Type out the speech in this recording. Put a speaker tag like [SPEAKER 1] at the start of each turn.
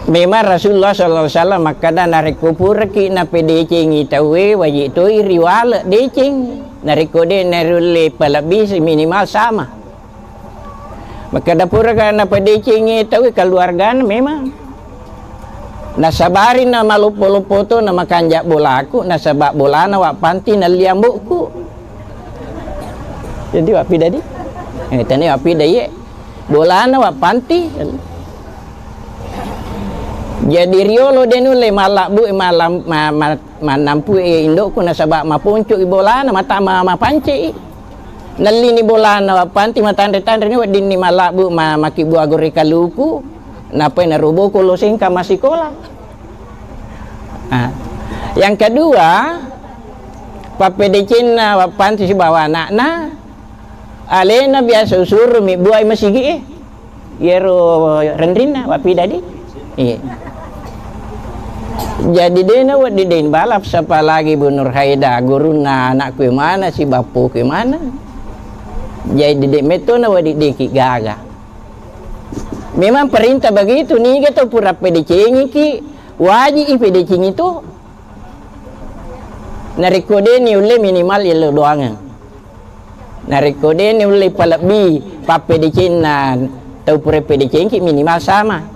[SPEAKER 1] Memang Rasulullah sallallahu alaihi wasallam makada nariko pura ki na PDC ngi tawe wajib tu riwala decing nariko de narule palabi minimal sama. Makada pura kana PDC ngi tawe keluarga memang nasabari na malupo-lupo to na makanjak bolaku nasabak bolana wak panti na liambukku. Jadi wak pidadi. Tani wak pidai bolana wak panti. Jadi riolo denule malak bu malam manampu indokku nasabak mapuncuk ibolana mata ma panci nali ni bolana wa panti matandre-tandre ni wadin ni malak bu maki bu agore kaluku napa na rubo kulo singka masikola. Yang kedua papedecina wa panti si bawa anakna alena biasa usur mi buai masigi yero rendrina wa pidadi. Jadi dena wad didain balap siapa lagi Bu Nur Haida guruna anakku yang mana si bapu ke mana. Jadi dek metona wad deki gaga. Memang perintah begitu nih kita pura PDC ki wajib PDC itu narikode ni ule minimal yelo doang. Narikode ni ule palabi pa PDC na tau pura PDC ki minimal sama.